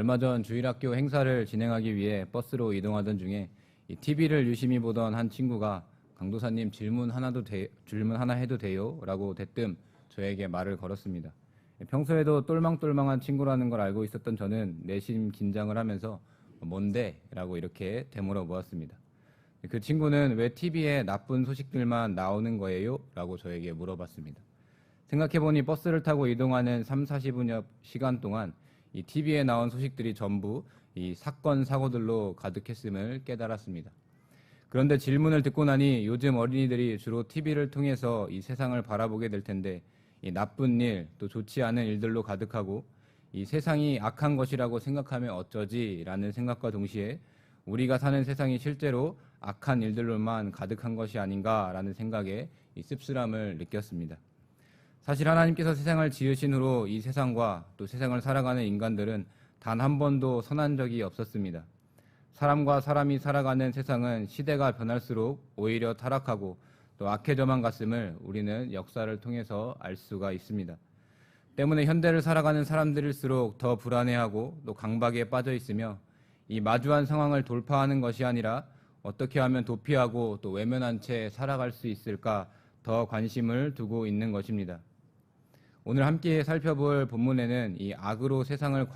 얼마 전 주일학교 행사를 진행하기 위해 버스로 이동하던 중에 이 TV를 유심히 보던 한 친구가 강도사님 질문 하나 해도 돼요? 라고 대뜸 저에게 말을 걸었습니다. 평소에도 똘망똘망한 친구라는 걸 알고 있었던 저는 내심 긴장을 하면서 뭔데? 라고 이렇게 되물어 보았습니다. 그 친구는 왜 TV에 나쁜 소식들만 나오는 거예요? 라고 저에게 물어봤습니다. 생각해보니 버스를 타고 이동하는 3, 40분여 시간 동안 이 TV에 나온 소식들이 전부 이 사건, 사고들로 가득했음을 깨달았습니다. 그런데 질문을 듣고 나니 요즘 어린이들이 주로 TV를 통해서 이 세상을 바라보게 될 텐데 이 나쁜 일, 또 좋지 않은 일들로 가득하고 이 세상이 악한 것이라고 생각하면 어쩌지? 라는 생각과 동시에 우리가 사는 세상이 실제로 악한 일들로만 가득한 것이 아닌가라는 생각에 이 씁쓸함을 느꼈습니다. 사실 하나님께서 세상을 지으신 후로 이 세상과 또 세상을 살아가는 인간들은 단 한 번도 선한 적이 없었습니다. 사람과 사람이 살아가는 세상은 시대가 변할수록 오히려 타락하고 또 악해져만 갔음을 우리는 역사를 통해서 알 수가 있습니다. 때문에 현대를 살아가는 사람들일수록 더 불안해하고 또 강박에 빠져 있으며 이 마주한 상황을 돌파하는 것이 아니라 어떻게 하면 도피하고 또 외면한 채 살아갈 수 있을까 더 관심을 두고 있는 것입니다. 오늘 함께 살펴볼 본문에는 이 악으로 세상을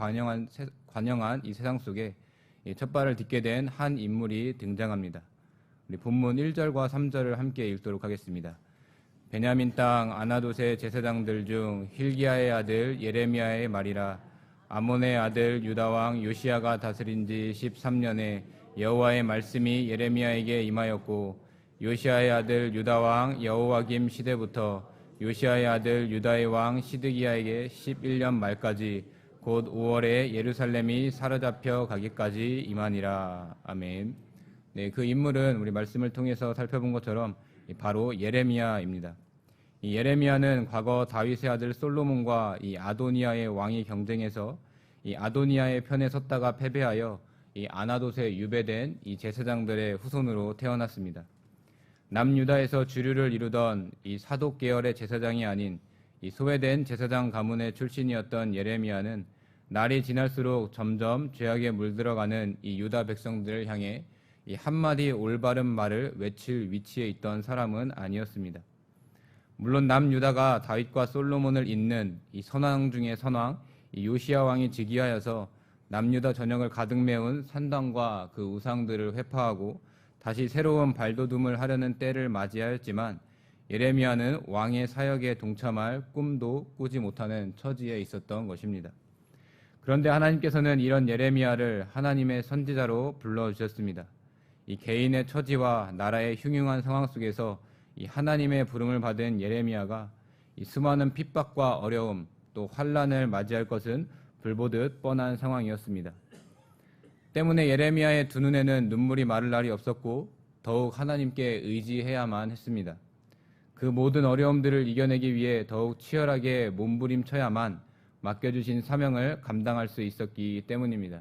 관영한 이 세상 속에 첫 발을 딛게 된 한 인물이 등장합니다. 우리 본문 1절과 3절을 함께 읽도록 하겠습니다. 베냐민 땅 아나돗의 제사장들 중 힐기야의 아들 예레미야의 말이라. 아몬의 아들 유다 왕 요시야가 다스린 지 13년에 여호와의 말씀이 예레미야에게 임하였고, 요시야의 아들 유다 왕 여호와김 시대부터 요시야의 아들 유다의 왕 시드기야에게 11년 말까지 곧 5월에 예루살렘이 사로잡혀 가기까지 임하니라. 아멘. 네, 그 인물은 우리 말씀을 통해서 살펴본 것처럼 바로 예레미야입니다. 이 예레미야는 과거 다윗의 아들 솔로몬과 이 아도니아의 왕이 경쟁해서 이 아도니아의 편에 섰다가 패배하여 이 아나돗에 유배된 이 제사장들의 후손으로 태어났습니다. 남유다에서 주류를 이루던 이 사독 계열의 제사장이 아닌 이 소외된 제사장 가문의 출신이었던 예레미야는 날이 지날수록 점점 죄악에 물들어가는 이 유다 백성들을 향해 이 한마디 올바른 말을 외칠 위치에 있던 사람은 아니었습니다. 물론 남유다가 다윗과 솔로몬을 잇는 이 선왕 중의 선왕 이 요시야 왕이 즉위하여서 남유다 전역을 가득 메운 산당과 그 우상들을 회파하고 다시 새로운 발돋움을 하려는 때를 맞이하였지만 예레미야는 왕의 사역에 동참할 꿈도 꾸지 못하는 처지에 있었던 것입니다. 그런데 하나님께서는 이런 예레미야를 하나님의 선지자로 불러주셨습니다. 이 개인의 처지와 나라의 흉흉한 상황 속에서 이 하나님의 부름을 받은 예레미야가 이 수많은 핍박과 어려움 또 환난을 맞이할 것은 불보듯 뻔한 상황이었습니다. 때문에 예레미야의 두 눈에는 눈물이 마를 날이 없었고 더욱 하나님께 의지해야만 했습니다. 그 모든 어려움들을 이겨내기 위해 더욱 치열하게 몸부림쳐야만 맡겨주신 사명을 감당할 수 있었기 때문입니다.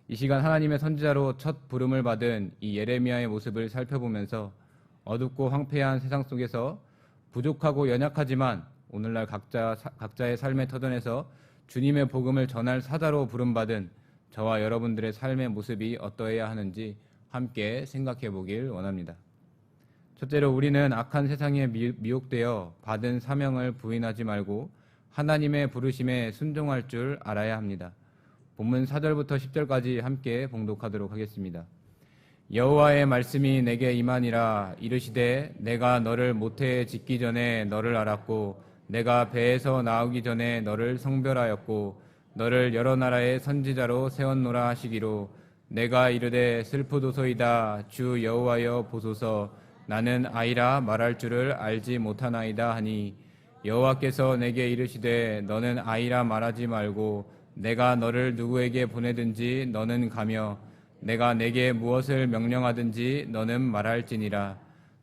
이 시간 하나님의 선지자로 첫 부름을 받은 이 예레미야의 모습을 살펴보면서 어둡고 황폐한 세상 속에서 부족하고 연약하지만 오늘날 각자의 삶의 터전에서 주님의 복음을 전할 사자로 부름받은 저와 여러분들의 삶의 모습이 어떠해야 하는지 함께 생각해 보길 원합니다. 첫째로 우리는 악한 세상에 미혹되어 받은 사명을 부인하지 말고 하나님의 부르심에 순종할 줄 알아야 합니다. 본문 4절부터 10절까지 함께 봉독하도록 하겠습니다. 여호와의 말씀이 내게 임하니라. 이르시되 내가 너를 모태에 짓기 전에 너를 알았고 내가 배에서 나오기 전에 너를 성별하였고 너를 여러 나라의 선지자로 세웠노라 하시기로, 내가 이르되 슬프도소이다 주 여호와여 보소서, 나는 아이라 말할 줄을 알지 못하나이다 하니, 여호와께서 내게 이르시되 너는 아이라 말하지 말고 내가 너를 누구에게 보내든지 너는 가며 내가 내게 무엇을 명령하든지 너는 말할지니라.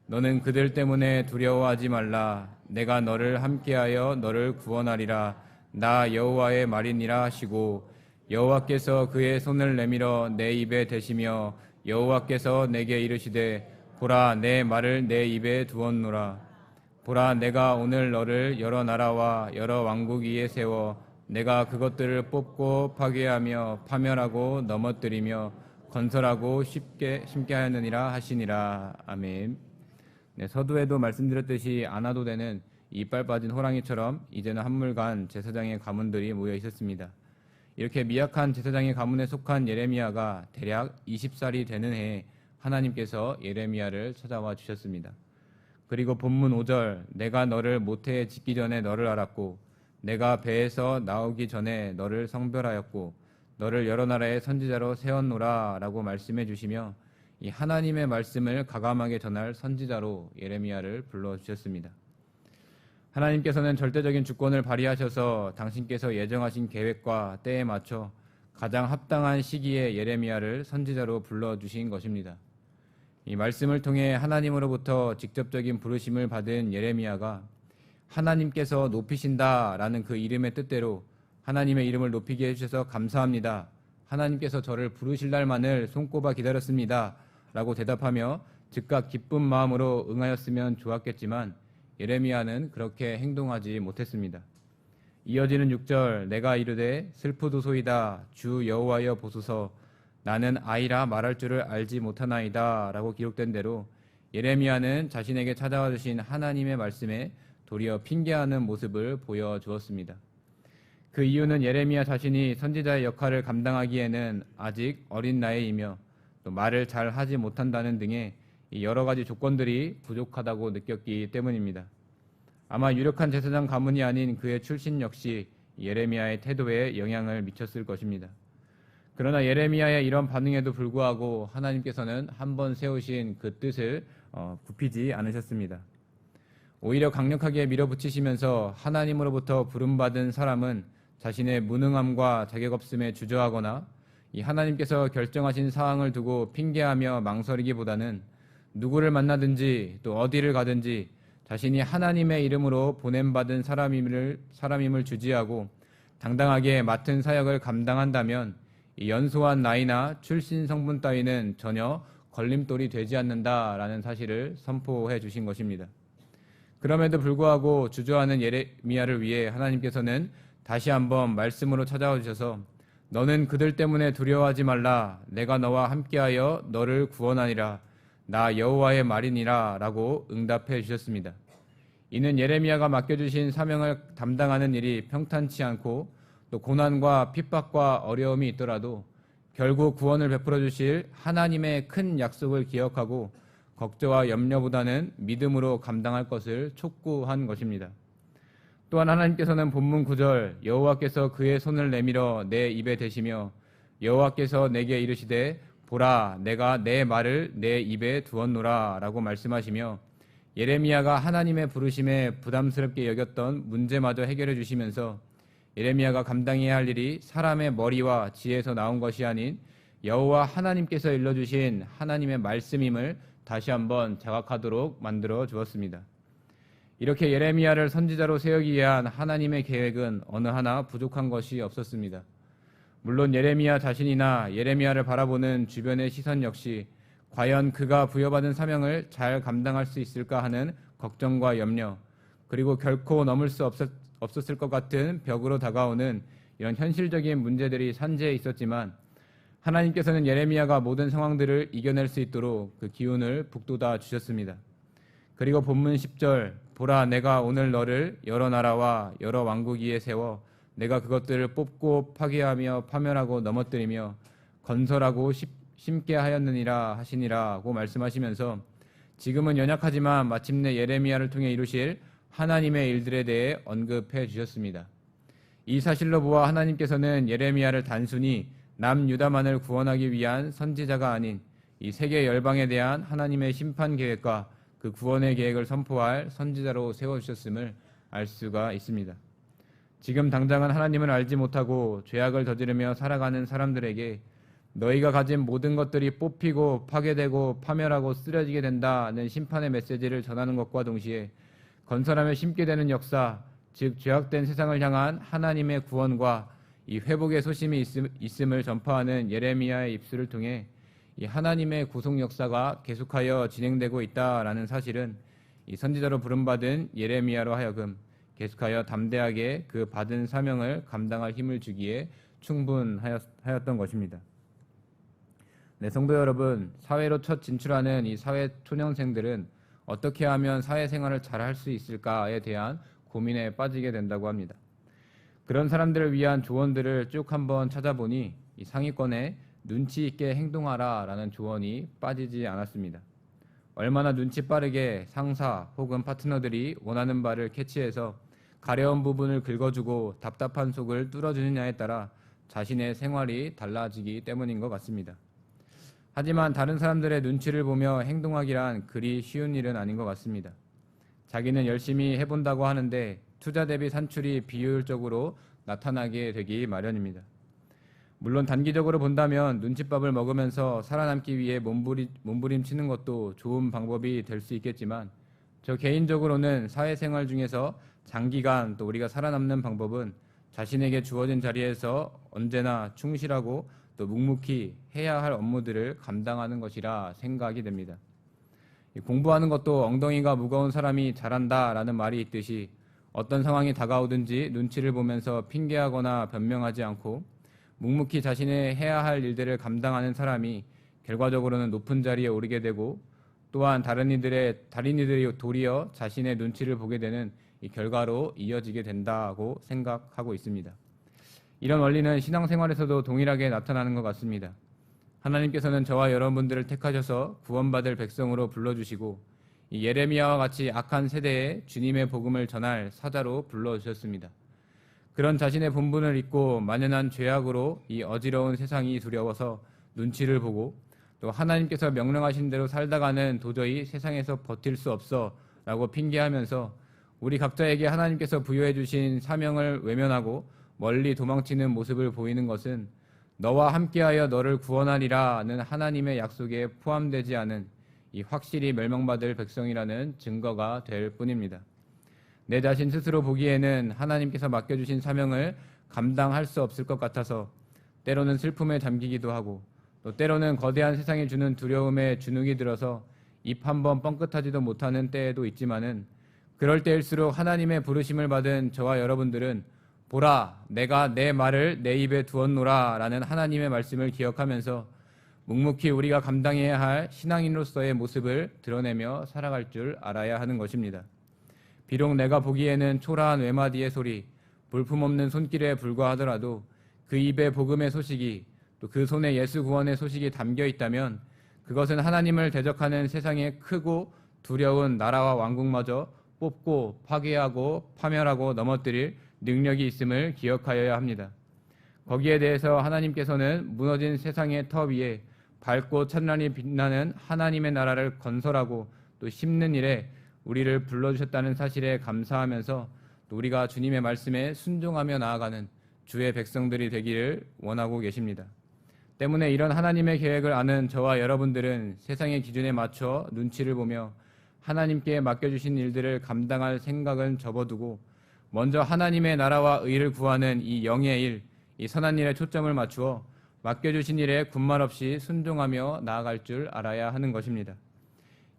너는 그들 때문에 두려워하지 말라. 내가 너를 함께하여 너를 구원하리라. 나 여호와의 말이니라 하시고, 여호와께서 그의 손을 내밀어 내 입에 대시며 여호와께서 내게 이르시되 보라 내 말을 내 입에 두었노라. 보라 내가 오늘 너를 여러 나라와 여러 왕국 위에 세워 내가 그것들을 뽑고 파괴하며 파멸하고 넘어뜨리며 건설하고 심게 하였느니라 하시니라. 아멘. 네, 서두에도 말씀드렸듯이 안 와도 되는 이빨 빠진 호랑이처럼 이제는 한물간 제사장의 가문들이 모여 있었습니다. 이렇게 미약한 제사장의 가문에 속한 예레미야가 대략 20살이 되는 해에 하나님께서 예레미야를 찾아와 주셨습니다. 그리고 본문 5절, 내가 너를 모태에 짓기 전에 너를 알았고 내가 배에서 나오기 전에 너를 성별하였고 너를 여러 나라의 선지자로 세웠노라 라고 말씀해 주시며 이 하나님의 말씀을 가감하게 전할 선지자로 예레미야를 불러주셨습니다. 하나님께서는 절대적인 주권을 발휘하셔서 당신께서 예정하신 계획과 때에 맞춰 가장 합당한 시기에 예레미야를 선지자로 불러주신 것입니다. 이 말씀을 통해 하나님으로부터 직접적인 부르심을 받은 예레미야가 하나님께서 높이신다라는 그 이름의 뜻대로 하나님의 이름을 높이게 해주셔서 감사합니다. 하나님께서 저를 부르실 날만을 손꼽아 기다렸습니다. 라고 대답하며 즉각 기쁜 마음으로 응하였으면 좋았겠지만 예레미야는 그렇게 행동하지 못했습니다. 이어지는 6절, 내가 이르되 슬프도소이다 주 여호와여 보소서 나는 아이라 말할 줄을 알지 못하나이다 라고 기록된 대로 예레미야는 자신에게 찾아와 주신 하나님의 말씀에 도리어 핑계하는 모습을 보여주었습니다. 그 이유는 예레미야 자신이 선지자의 역할을 감당하기에는 아직 어린 나이이며 또 말을 잘 하지 못한다는 등의 여러 가지 조건들이 부족하다고 느꼈기 때문입니다. 아마 유력한 제사장 가문이 아닌 그의 출신 역시 예레미야의 태도에 영향을 미쳤을 것입니다. 그러나 예레미야의 이런 반응에도 불구하고 하나님께서는 한번 세우신 그 뜻을 굽히지 않으셨습니다. 오히려 강력하게 밀어붙이시면서 하나님으로부터 부름받은 사람은 자신의 무능함과 자격 없음에 주저하거나 이 하나님께서 결정하신 사항을 두고 핑계하며 망설이기보다는 누구를 만나든지 또 어디를 가든지 자신이 하나님의 이름으로 보냄받은 사람임을 주지하고 당당하게 맡은 사역을 감당한다면 이 연소한 나이나 출신 성분 따위는 전혀 걸림돌이 되지 않는다라는 사실을 선포해 주신 것입니다. 그럼에도 불구하고 주저하는 예레미야를 위해 하나님께서는 다시 한번 말씀으로 찾아와 주셔서 너는 그들 때문에 두려워하지 말라. 내가 너와 함께하여 너를 구원하니라. 나 여호와의 말이니라 라고 응답해 주셨습니다. 이는 예레미야가 맡겨주신 사명을 담당하는 일이 평탄치 않고 또 고난과 핍박과 어려움이 있더라도 결국 구원을 베풀어 주실 하나님의 큰 약속을 기억하고 걱정과 염려보다는 믿음으로 감당할 것을 촉구한 것입니다. 또한 하나님께서는 본문 9절 여호와께서 그의 손을 내밀어 내 입에 대시며 여호와께서 내게 이르시되 보라 내가 내 말을 내 입에 두었노라 라고 말씀하시며 예레미야가 하나님의 부르심에 부담스럽게 여겼던 문제마저 해결해 주시면서 예레미야가 감당해야 할 일이 사람의 머리와 지혜에서 나온 것이 아닌 여호와 하나님께서 일러주신 하나님의 말씀임을 다시 한번 자각하도록 만들어 주었습니다. 이렇게 예레미야를 선지자로 세우기 위한 하나님의 계획은 어느 하나 부족한 것이 없었습니다. 물론 예레미야 자신이나 예레미야를 바라보는 주변의 시선 역시 과연 그가 부여받은 사명을 잘 감당할 수 있을까 하는 걱정과 염려, 그리고 결코 넘을 수 없었을 것 같은 벽으로 다가오는 이런 현실적인 문제들이 산재해 있었지만 하나님께서는 예레미야가 모든 상황들을 이겨낼 수 있도록 그 기운을 북돋아 주셨습니다. 그리고 본문 10절 보라 내가 오늘 너를 여러 나라와 여러 왕국 위에 세워 내가 그것들을 뽑고 파괴하며 파멸하고 넘어뜨리며 건설하고 심게 하였느니라 하시니라고 말씀하시면서 지금은 연약하지만 마침내 예레미야를 통해 이루실 하나님의 일들에 대해 언급해 주셨습니다. 이 사실로 보아 하나님께서는 예레미야를 단순히 남유다만을 구원하기 위한 선지자가 아닌 이 세계 열방에 대한 하나님의 심판 계획과 그 구원의 계획을 선포할 선지자로 세워주셨음을 알 수가 있습니다. 지금 당장은 하나님을 알지 못하고 죄악을 저지르며 살아가는 사람들에게 너희가 가진 모든 것들이 뽑히고 파괴되고 파멸하고 쓰러지게 된다는 심판의 메시지를 전하는 것과 동시에 건설하며 심게 되는 역사, 즉 죄악된 세상을 향한 하나님의 구원과 이 회복의 소심이 있음을 전파하는 예레미야의 입술을 통해 이 하나님의 구속 역사가 계속하여 진행되고 있다라는 사실은 이 선지자로 부름받은 예레미야로 하여금 계속하여 담대하게 그 받은 사명을 감당할 힘을 주기에 충분하였던 것입니다. 네, 성도 여러분, 사회로 첫 진출하는 이 사회 초년생들은 어떻게 하면 사회생활을 잘 할 수 있을까에 대한 고민에 빠지게 된다고 합니다. 그런 사람들을 위한 조언들을 쭉 한번 찾아보니 이 상위권에 눈치 있게 행동하라라는 조언이 빠지지 않았습니다. 얼마나 눈치 빠르게 상사 혹은 파트너들이 원하는 바를 캐치해서 가려운 부분을 긁어주고 답답한 속을 뚫어주느냐에 따라 자신의 생활이 달라지기 때문인 것 같습니다. 하지만 다른 사람들의 눈치를 보며 행동하기란 그리 쉬운 일은 아닌 것 같습니다. 자기는 열심히 해본다고 하는데 투자 대비 산출이 비효율적으로 나타나게 되기 마련입니다. 물론 단기적으로 본다면 눈칫밥을 먹으면서 살아남기 위해 몸부림치는 것도 좋은 방법이 될 수 있겠지만 저 개인적으로는 사회생활 중에서 장기간 또 우리가 살아남는 방법은 자신에게 주어진 자리에서 언제나 충실하고 또 묵묵히 해야 할 업무들을 감당하는 것이라 생각이 됩니다. 공부하는 것도 엉덩이가 무거운 사람이 잘한다라는 말이 있듯이 어떤 상황이 다가오든지 눈치를 보면서 핑계하거나 변명하지 않고 묵묵히 자신의 해야 할 일들을 감당하는 사람이 결과적으로는 높은 자리에 오르게 되고 또한 다른 이들이 도리어 자신의 눈치를 보게 되는 이 결과로 이어지게 된다고 생각하고 있습니다. 이런 원리는 신앙생활에서도 동일하게 나타나는 것 같습니다. 하나님께서는 저와 여러분들을 택하셔서 구원받을 백성으로 불러주시고 이 예레미야와 같이 악한 세대에 주님의 복음을 전할 사자로 불러주셨습니다. 그런 자신의 본분을 잊고 만연한 죄악으로 이 어지러운 세상이 두려워서 눈치를 보고 또 하나님께서 명령하신 대로 살다가는 도저히 세상에서 버틸 수 없어 라고 핑계하면서 우리 각자에게 하나님께서 부여해 주신 사명을 외면하고 멀리 도망치는 모습을 보이는 것은 너와 함께하여 너를 구원하리라는 하나님의 약속에 포함되지 않은 이 확실히 멸망받을 백성이라는 증거가 될 뿐입니다. 내 자신 스스로 보기에는 하나님께서 맡겨주신 사명을 감당할 수 없을 것 같아서 때로는 슬픔에 잠기기도 하고 또 때로는 거대한 세상이 주는 두려움에 주눅이 들어서 입 한번 뻥끗하지도 못하는 때에도 있지만은 그럴 때일수록 하나님의 부르심을 받은 저와 여러분들은 보라, 내가 내 말을 내 입에 두었노라 라는 하나님의 말씀을 기억하면서 묵묵히 우리가 감당해야 할 신앙인으로서의 모습을 드러내며 살아갈 줄 알아야 하는 것입니다. 비록 내가 보기에는 초라한 외마디의 소리, 볼품없는 손길에 불과하더라도 그 입에 복음의 소식이 또 그 손에 예수 구원의 소식이 담겨 있다면 그것은 하나님을 대적하는 세상의 크고 두려운 나라와 왕국마저 뽑고 파괴하고 파멸하고 넘어뜨릴 능력이 있음을 기억하여야 합니다. 거기에 대해서 하나님께서는 무너진 세상의 터 위에 밝고 찬란히 빛나는 하나님의 나라를 건설하고 또 심는 일에 우리를 불러주셨다는 사실에 감사하면서 또 우리가 주님의 말씀에 순종하며 나아가는 주의 백성들이 되기를 원하고 계십니다. 때문에 이런 하나님의 계획을 아는 저와 여러분들은 세상의 기준에 맞춰 눈치를 보며 하나님께 맡겨주신 일들을 감당할 생각은 접어두고 먼저 하나님의 나라와 의를 구하는 이 영의 일, 이 선한 일에 초점을 맞추어 맡겨주신 일에 군말 없이 순종하며 나아갈 줄 알아야 하는 것입니다.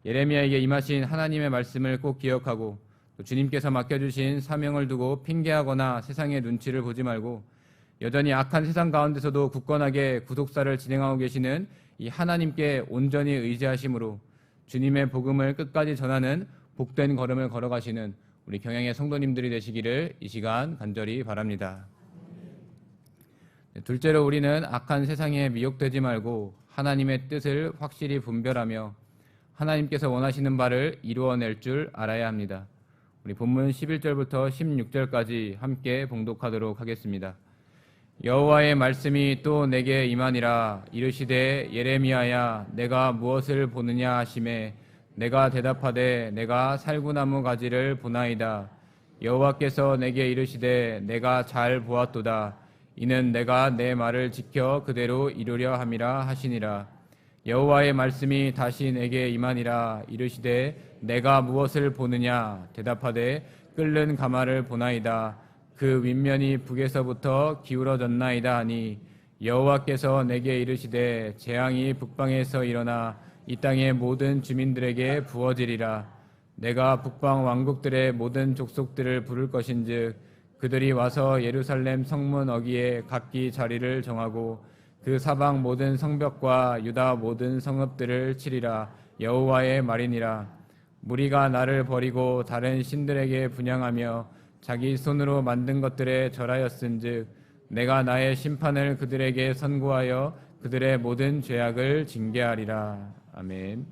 예레미야에게 임하신 하나님의 말씀을 꼭 기억하고 또 주님께서 맡겨주신 사명을 두고 핑계하거나 세상의 눈치를 보지 말고 여전히 악한 세상 가운데서도 굳건하게 구속사를 진행하고 계시는 이 하나님께 온전히 의지하심으로 주님의 복음을 끝까지 전하는 복된 걸음을 걸어가시는 우리 경양의 성도님들이 되시기를 이 시간 간절히 바랍니다. 둘째로 우리는 악한 세상에 미혹되지 말고 하나님의 뜻을 확실히 분별하며 하나님께서 원하시는 바를 이루어낼 줄 알아야 합니다. 우리 본문 11절부터 16절까지 함께 봉독하도록 하겠습니다. 여호와의 말씀이 또 내게 임하니라. 이르시되 예레미야야 내가 무엇을 보느냐 하시매 내가 대답하되 내가 살구나무 가지를 보나이다. 여호와께서 내게 이르시되 내가 잘 보았도다. 이는 내가 내 말을 지켜 그대로 이루려 함이라 하시니라. 여호와의 말씀이 다시 내게 임하니라. 이르시되 내가 무엇을 보느냐 대답하되 끓는 가마를 보나이다. 그 윗면이 북에서부터 기울어졌나이다 하니 여호와께서 내게 이르시되 재앙이 북방에서 일어나 이 땅의 모든 주민들에게 부어지리라. 내가 북방 왕국들의 모든 족속들을 부를 것인즉 그들이 와서 예루살렘 성문 어귀에 각기 자리를 정하고 그 사방 모든 성벽과 유다 모든 성읍들을 치리라. 여호와의 말이니라. 무리가 나를 버리고 다른 신들에게 분향하며 자기 손으로 만든 것들에 절하였은즉 내가 나의 심판을 그들에게 선고하여 그들의 모든 죄악을 징계하리라. 아멘.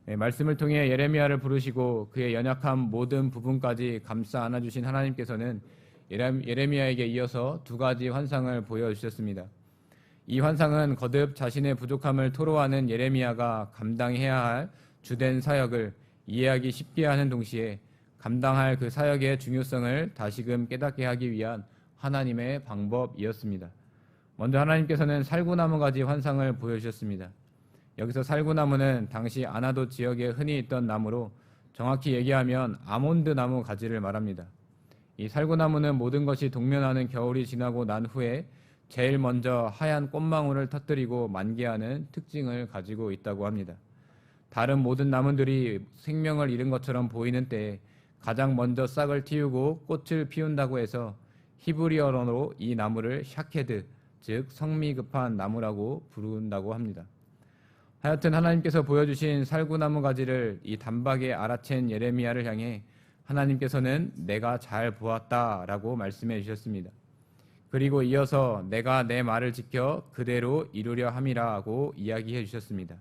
네, 말씀을 통해 예레미야를 부르시고 그의 연약한 모든 부분까지 감싸 안아주신 하나님께서는 예레미야에게 이어서 두 가지 환상을 보여주셨습니다. 이 환상은 거듭 자신의 부족함을 토로하는 예레미야가 감당해야 할 주된 사역을 이해하기 쉽게 하는 동시에 감당할 그 사역의 중요성을 다시금 깨닫게 하기 위한 하나님의 방법이었습니다. 먼저 하나님께서는 살구나무 가지 환상을 보여주셨습니다. 여기서 살구나무는 당시 아나돗 지역에 흔히 있던 나무로 정확히 얘기하면 아몬드 나무 가지를 말합니다. 이 살구나무는 모든 것이 동면하는 겨울이 지나고 난 후에 제일 먼저 하얀 꽃망울을 터뜨리고 만개하는 특징을 가지고 있다고 합니다. 다른 모든 나무들이 생명을 잃은 것처럼 보이는 때에 가장 먼저 싹을 틔우고 꽃을 피운다고 해서 히브리어로 이 나무를 샤케드, 즉 성미 급한 나무라고 부른다고 합니다. 하여튼 하나님께서 보여주신 살구나무 가지를 이 단박에 알아챈 예레미야를 향해 하나님께서는 내가 잘 보았다라고 말씀해 주셨습니다. 그리고 이어서 내가 내 말을 지켜 그대로 이루려 함이라고 이야기해 주셨습니다.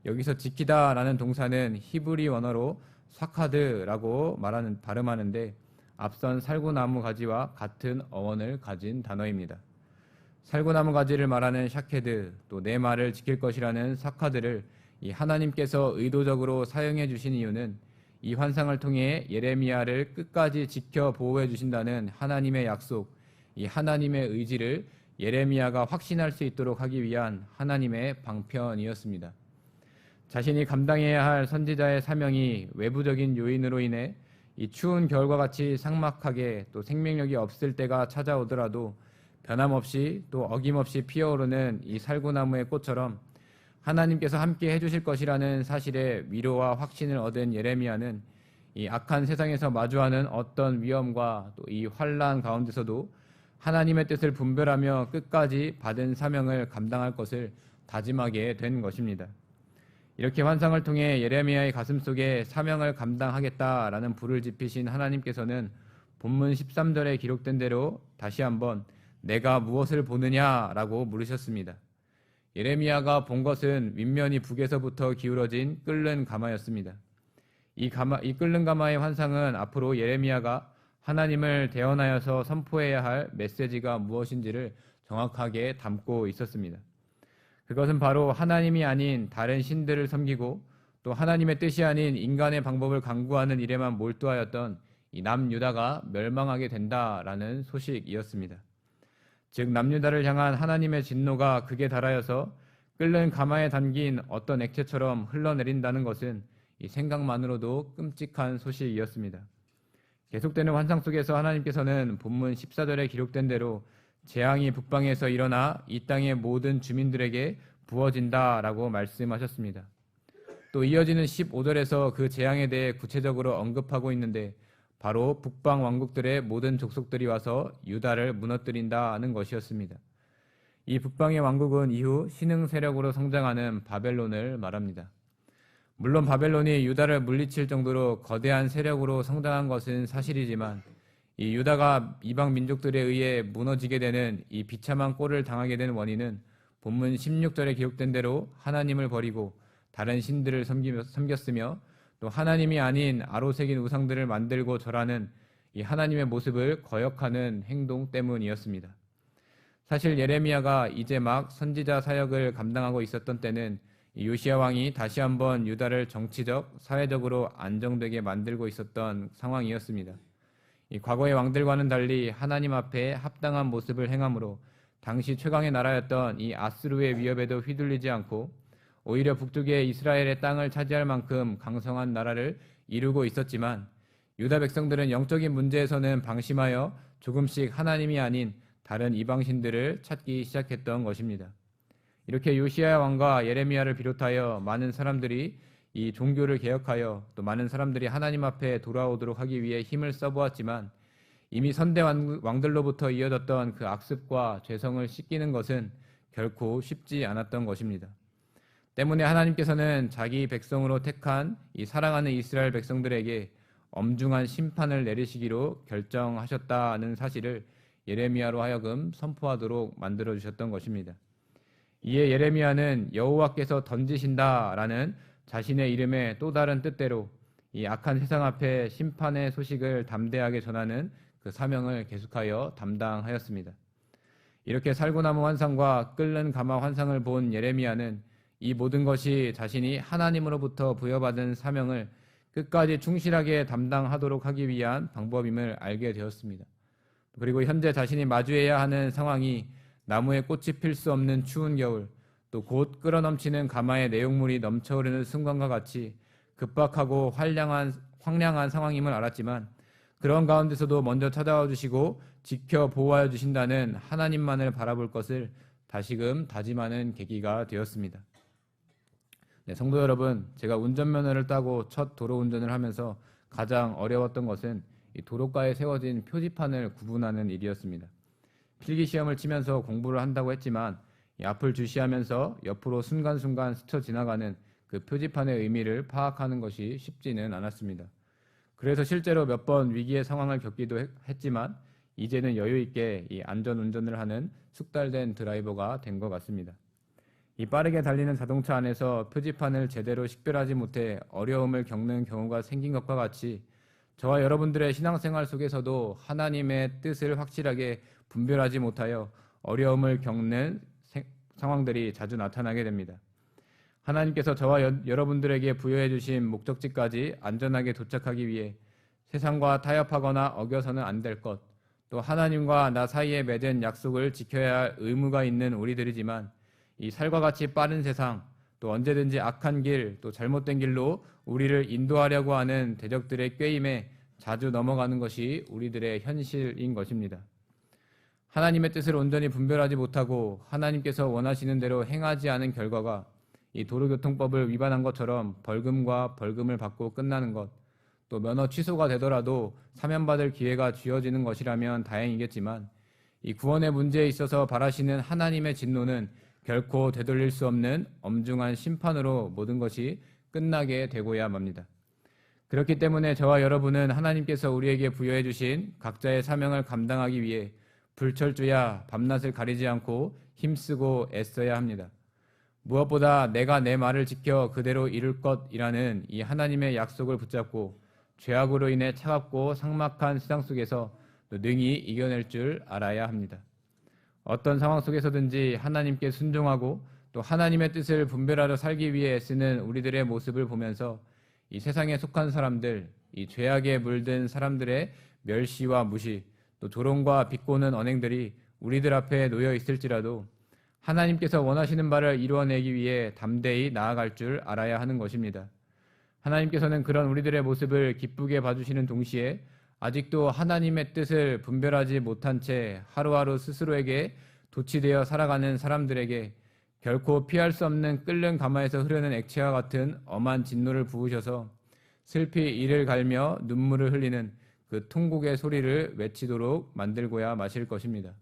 여기서 지키다라는 동사는 히브리 원어로 사카드라고 발음하는데 앞선 살구나무 가지와 같은 어원을 가진 단어입니다. 살구나무 가지를 말하는 샤케드, 또 내 말을 지킬 것이라는 사카드를 이 하나님께서 의도적으로 사용해 주신 이유는 이 환상을 통해 예레미야를 끝까지 지켜 보호해 주신다는 하나님의 약속, 이 하나님의 의지를 예레미야가 확신할 수 있도록 하기 위한 하나님의 방편이었습니다. 자신이 감당해야 할 선지자의 사명이 외부적인 요인으로 인해 이 추운 겨울과 같이 삭막하게 또 생명력이 없을 때가 찾아오더라도 변함없이 또 어김없이 피어오르는 이 살구나무의 꽃처럼 하나님께서 함께 해주실 것이라는 사실의 위로와 확신을 얻은 예레미야는 이 악한 세상에서 마주하는 어떤 위험과 또 이 환난 가운데서도 하나님의 뜻을 분별하며 끝까지 받은 사명을 감당할 것을 다짐하게 된 것입니다. 이렇게 환상을 통해 예레미야의 가슴속에 사명을 감당하겠다라는 불을 지피신 하나님께서는 본문 13절에 기록된 대로 다시 한번 내가 무엇을 보느냐라고 물으셨습니다. 예레미야가 본 것은 윗면이 북에서부터 기울어진 끓는 가마였습니다. 이 끓는 가마의 환상은 앞으로 예레미야가 하나님을 대언하여서 선포해야 할 메시지가 무엇인지를 정확하게 담고 있었습니다. 그것은 바로 하나님이 아닌 다른 신들을 섬기고 또 하나님의 뜻이 아닌 인간의 방법을 강구하는 일에만 몰두하였던 이 남유다가 멸망하게 된다라는 소식이었습니다. 즉 남유다를 향한 하나님의 진노가 극에 달하여서 끓는 가마에 담긴 어떤 액체처럼 흘러내린다는 것은 이 생각만으로도 끔찍한 소식이었습니다. 계속되는 환상 속에서 하나님께서는 본문 14절에 기록된 대로 재앙이 북방에서 일어나 이 땅의 모든 주민들에게 부어진다라고 말씀하셨습니다. 또 이어지는 15절에서 그 재앙에 대해 구체적으로 언급하고 있는데 바로 북방 왕국들의 모든 족속들이 와서 유다를 무너뜨린다는 것이었습니다. 이 북방의 왕국은 이후 신흥 세력으로 성장하는 바벨론을 말합니다. 물론 바벨론이 유다를 물리칠 정도로 거대한 세력으로 성장한 것은 사실이지만 이 유다가 이방 민족들에 의해 무너지게 되는 이 비참한 꼴을 당하게 된 원인은 본문 16절에 기록된 대로 하나님을 버리고 다른 신들을 섬겼으며 또 하나님이 아닌 아로새긴 우상들을 만들고 절하는 이 하나님의 모습을 거역하는 행동 때문이었습니다. 사실 예레미야가 이제 막 선지자 사역을 감당하고 있었던 때는 요시야 왕이 다시 한번 유다를 정치적, 사회적으로 안정되게 만들고 있었던 상황이었습니다. 이 과거의 왕들과는 달리 하나님 앞에 합당한 모습을 행함으로 당시 최강의 나라였던 이 아스루의 위협에도 휘둘리지 않고 오히려 북쪽의 이스라엘의 땅을 차지할 만큼 강성한 나라를 이루고 있었지만 유다 백성들은 영적인 문제에서는 방심하여 조금씩 하나님이 아닌 다른 이방신들을 찾기 시작했던 것입니다. 이렇게 요시야 왕과 예레미야를 비롯하여 많은 사람들이 이 종교를 개혁하여 또 많은 사람들이 하나님 앞에 돌아오도록 하기 위해 힘을 써보았지만 이미 선대 왕들로부터 이어졌던 그 악습과 죄성을 씻기는 것은 결코 쉽지 않았던 것입니다. 때문에 하나님께서는 자기 백성으로 택한 이 사랑하는 이스라엘 백성들에게 엄중한 심판을 내리시기로 결정하셨다는 사실을 예레미야로 하여금 선포하도록 만들어 주셨던 것입니다. 이에 예레미야는 여호와께서 던지신다라는 자신의 이름의 또 다른 뜻대로 이 악한 세상 앞에 심판의 소식을 담대하게 전하는 그 사명을 계속하여 담당하였습니다. 이렇게 살구나무 환상과 끓는 가마 환상을 본 예레미야는 이 모든 것이 자신이 하나님으로부터 부여받은 사명을 끝까지 충실하게 담당하도록 하기 위한 방법임을 알게 되었습니다. 그리고 현재 자신이 마주해야 하는 상황이 나무에 꽃이 필 수 없는 추운 겨울, 또 곧 끓어넘치는 가마의 내용물이 넘쳐흐르는 순간과 같이 급박하고 황량한 상황임을 알았지만 그런 가운데서도 먼저 찾아와 주시고 지켜 보호하여 주신다는 하나님만을 바라볼 것을 다시금 다짐하는 계기가 되었습니다. 네, 성도 여러분, 제가 운전면허를 따고 첫 도로 운전을 하면서 가장 어려웠던 것은 이 도로가에 세워진 표지판을 구분하는 일이었습니다. 필기시험을 치면서 공부를 한다고 했지만 이 앞을 주시하면서 옆으로 순간순간 스쳐 지나가는 그 표지판의 의미를 파악하는 것이 쉽지는 않았습니다. 그래서 실제로 몇 번 위기의 상황을 겪기도 했지만 이제는 여유 있게 이 안전 운전을 하는 숙달된 드라이버가 된 것 같습니다. 이 빠르게 달리는 자동차 안에서 표지판을 제대로 식별하지 못해 어려움을 겪는 경우가 생긴 것과 같이 저와 여러분들의 신앙생활 속에서도 하나님의 뜻을 확실하게 분별하지 못하여 어려움을 겪는 상황들이 자주 나타나게 됩니다. 하나님께서 저와 여러분들에게 부여해 주신 목적지까지 안전하게 도착하기 위해 세상과 타협하거나 어겨서는 안 될 것, 또 하나님과 나 사이에 맺은 약속을 지켜야 할 의무가 있는 우리들이지만 이 살과 같이 빠른 세상, 또 언제든지 악한 길, 또 잘못된 길로 우리를 인도하려고 하는 대적들의 꾀임에 자주 넘어가는 것이 우리들의 현실인 것입니다. 하나님의 뜻을 온전히 분별하지 못하고 하나님께서 원하시는 대로 행하지 않은 결과가 이 도로교통법을 위반한 것처럼 벌금과 벌금을 받고 끝나는 것, 또 면허 취소가 되더라도 사면받을 기회가 주어지는 것이라면 다행이겠지만 이 구원의 문제에 있어서 바라시는 하나님의 진노는 결코 되돌릴 수 없는 엄중한 심판으로 모든 것이 끝나게 되고야 맙니다. 그렇기 때문에 저와 여러분은 하나님께서 우리에게 부여해 주신 각자의 사명을 감당하기 위해 불철주야 밤낮을 가리지 않고 힘쓰고 애써야 합니다. 무엇보다 내가 내 말을 지켜 그대로 이룰 것이라는 이 하나님의 약속을 붙잡고 죄악으로 인해 차갑고 삭막한 세상 속에서 능히 이겨낼 줄 알아야 합니다. 어떤 상황 속에서든지 하나님께 순종하고 또 하나님의 뜻을 분별하려 살기 위해 애쓰는 우리들의 모습을 보면서 이 세상에 속한 사람들, 이 죄악에 물든 사람들의 멸시와 무시, 또 조롱과 비꼬는 언행들이 우리들 앞에 놓여 있을지라도 하나님께서 원하시는 바를 이루어내기 위해 담대히 나아갈 줄 알아야 하는 것입니다. 하나님께서는 그런 우리들의 모습을 기쁘게 봐주시는 동시에 아직도 하나님의 뜻을 분별하지 못한 채 하루하루 스스로에게 도취되어 살아가는 사람들에게 결코 피할 수 없는 끓는 가마에서 흐르는 액체와 같은 엄한 진노를 부으셔서 슬피 이를 갈며 눈물을 흘리는 그 통곡의 소리를 외치도록 만들고야 마실 것입니다.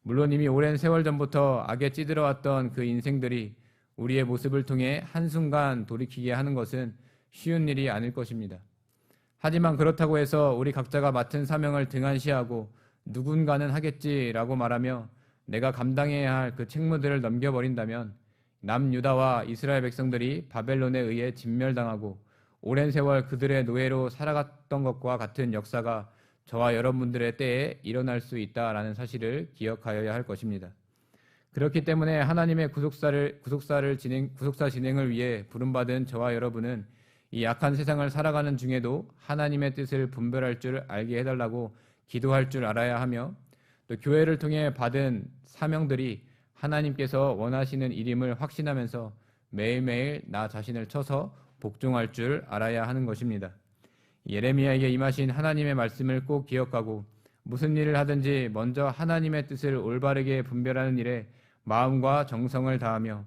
물론 이미 오랜 세월 전부터 악에 찌들어왔던 그 인생들이 우리의 모습을 통해 한순간 돌이키게 하는 것은 쉬운 일이 아닐 것입니다. 하지만 그렇다고 해서 우리 각자가 맡은 사명을 등한시하고 누군가는 하겠지라고 말하며 내가 감당해야 할 그 책무들을 넘겨버린다면 남유다와 이스라엘 백성들이 바벨론에 의해 진멸당하고 오랜 세월 그들의 노예로 살아갔던 것과 같은 역사가 저와 여러분들의 때에 일어날 수 있다라는 사실을 기억하여야 할 것입니다. 그렇기 때문에 하나님의 구속사 진행을 위해 부름받은 저와 여러분은 이 악한 세상을 살아가는 중에도 하나님의 뜻을 분별할 줄 알게 해달라고 기도할 줄 알아야 하며 또 교회를 통해 받은 사명들이 하나님께서 원하시는 일임을 확신하면서 매일매일 나 자신을 쳐서 복종할 줄 알아야 하는 것입니다. 예레미야에게 임하신 하나님의 말씀을 꼭 기억하고 무슨 일을 하든지 먼저 하나님의 뜻을 올바르게 분별하는 일에 마음과 정성을 다하며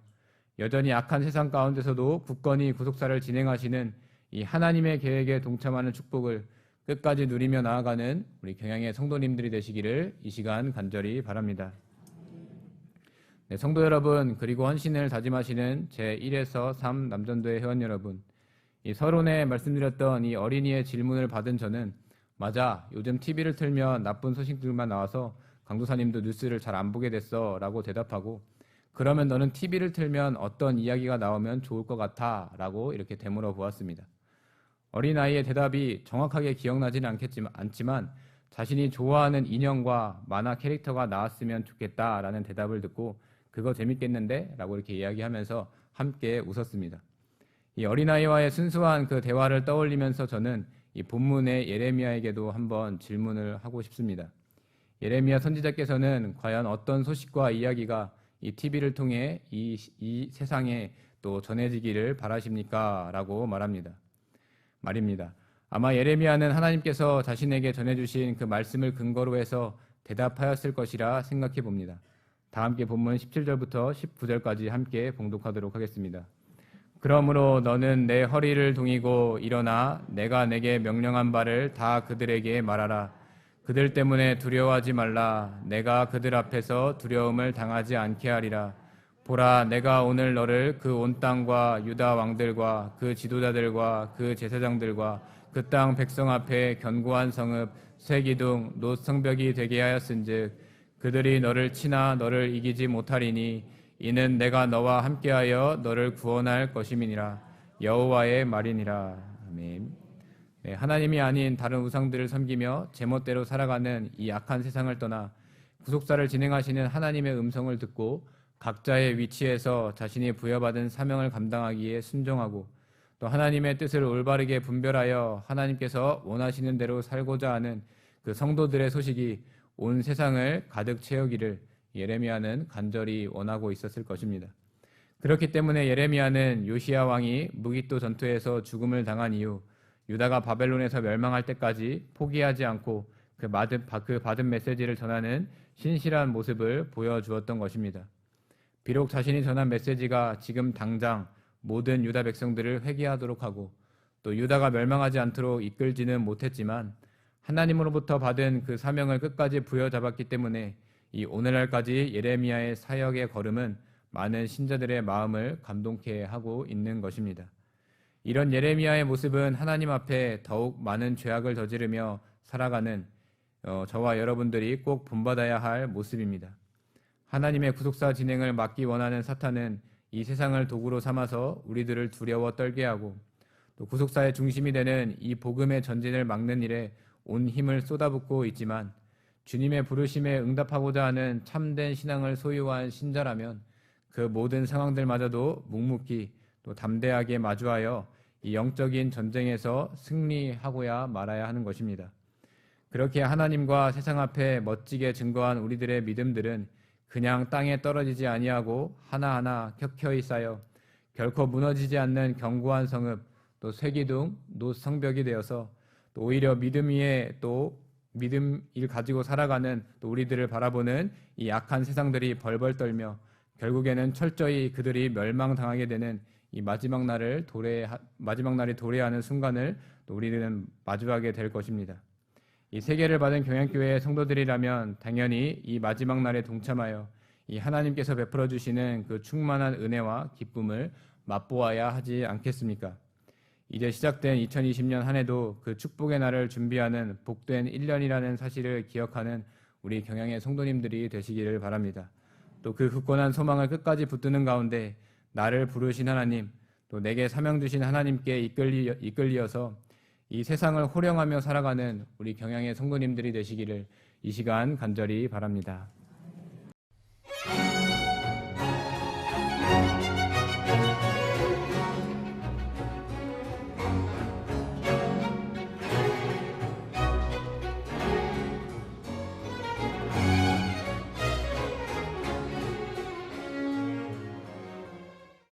여전히 악한 세상 가운데서도 굳건히 구속사를 진행하시는 이 하나님의 계획에 동참하는 축복을 끝까지 누리며 나아가는 우리 경양의 성도님들이 되시기를 이 시간 간절히 바랍니다. 네, 성도 여러분, 그리고 헌신을 다짐하시는 제1에서 3 남전도의 회원 여러분, 이 서론에 말씀드렸던 이 어린이의 질문을 받은 저는 맞아, 요즘 TV를 틀면 나쁜 소식들만 나와서 강도사님도 뉴스를 잘 안 보게 됐어 라고 대답하고, 그러면 너는 TV를 틀면 어떤 이야기가 나오면 좋을 것 같아? 라고 이렇게 되물어 보았습니다. 어린아이의 대답이 정확하게 기억나지는 않지만 자신이 좋아하는 인형과 만화 캐릭터가 나왔으면 좋겠다라는 대답을 듣고 그거 재밌겠는데? 라고 이렇게 이야기하면서 함께 웃었습니다. 이 어린아이와의 순수한 그 대화를 떠올리면서 저는 이 본문의 예레미야에게도 한번 질문을 하고 싶습니다. 예레미야 선지자께서는 과연 어떤 소식과 이야기가 이 TV를 통해 이 세상에 또 전해지기를 바라십니까? 라고 말입니다. 아마 예레미야는 하나님께서 자신에게 전해주신 그 말씀을 근거로 해서 대답하였을 것이라 생각해 봅니다. 다 함께 본문 17절부터 19절까지 함께 봉독하도록 하겠습니다. 그러므로 너는 내 허리를 동이고 일어나 내가 내게 명령한 바를 다 그들에게 말하라. 그들 때문에 두려워하지 말라. 내가 그들 앞에서 두려움을 당하지 않게 하리라. 보라, 내가 오늘 너를 그 온 땅과 유다 왕들과 그 지도자들과 그 제사장들과 그 땅 백성 앞에 견고한 성읍 쇠기둥 놋 성벽이 되게 하였은즉 그들이 너를 치나 너를 이기지 못하리니 이는 내가 너와 함께하여 너를 구원할 것임이니라. 여호와의 말이니라. 아멘. 네, 하나님이 아닌 다른 우상들을 섬기며 제멋대로 살아가는 이 악한 세상을 떠나 구속사를 진행하시는 하나님의 음성을 듣고 각자의 위치에서 자신이 부여받은 사명을 감당하기에 순종하고 또 하나님의 뜻을 올바르게 분별하여 하나님께서 원하시는 대로 살고자 하는 그 성도들의 소식이 온 세상을 가득 채우기를 예레미야는 간절히 원하고 있었을 것입니다. 그렇기 때문에 예레미야는 요시야 왕이 무기또 전투에서 죽음을 당한 이후 유다가 바벨론에서 멸망할 때까지 포기하지 않고 그 받은 메시지를 전하는 신실한 모습을 보여주었던 것입니다. 비록 자신이 전한 메시지가 지금 당장 모든 유다 백성들을 회개하도록 하고 또 유다가 멸망하지 않도록 이끌지는 못했지만 하나님으로부터 받은 그 사명을 끝까지 부여잡았기 때문에 이 오늘날까지 예레미야의 사역의 걸음은 많은 신자들의 마음을 감동케 하고 있는 것입니다. 이런 예레미야의 모습은 하나님 앞에 더욱 많은 죄악을 저지르며 살아가는 저와 여러분들이 꼭 본받아야 할 모습입니다. 하나님의 구속사 진행을 막기 원하는 사탄은 이 세상을 도구로 삼아서 우리들을 두려워 떨게 하고 또 구속사의 중심이 되는 이 복음의 전진을 막는 일에 온 힘을 쏟아붓고 있지만 주님의 부르심에 응답하고자 하는 참된 신앙을 소유한 신자라면 그 모든 상황들마저도 묵묵히 또 담대하게 마주하여 이 영적인 전쟁에서 승리하고야 말아야 하는 것입니다. 그렇게 하나님과 세상 앞에 멋지게 증거한 우리들의 믿음들은 그냥 땅에 떨어지지 아니하고 하나하나 켜켜이 쌓여 결코 무너지지 않는 견고한 성읍 또 쇠기둥 놋 성벽이 되어서 또 오히려 믿음 위에 또 믿음을 가지고 살아가는 또 우리들을 바라보는 이 악한 세상들이 벌벌 떨며 결국에는 철저히 그들이 멸망당하게 되는 이 마지막 날이 도래하는 순간을 또 우리들은 마주하게 될 것입니다. 이 세계를 받은 경양교회의 성도들이라면 당연히 이 마지막 날에 동참하여 이 하나님께서 베풀어 주시는 그 충만한 은혜와 기쁨을 맛보아야 하지 않겠습니까? 이제 시작된 2020년 한 해도 그 축복의 날을 준비하는 복된 1년이라는 사실을 기억하는 우리 경양의 성도님들이 되시기를 바랍니다. 또 그 굳건한 소망을 끝까지 붙드는 가운데 나를 부르신 하나님, 또 내게 사명 주신 하나님께 이끌리어서 이 세상을 호령하며 살아가는 우리 경양의 성도님들이 되시기를 이 시간 간절히 바랍니다.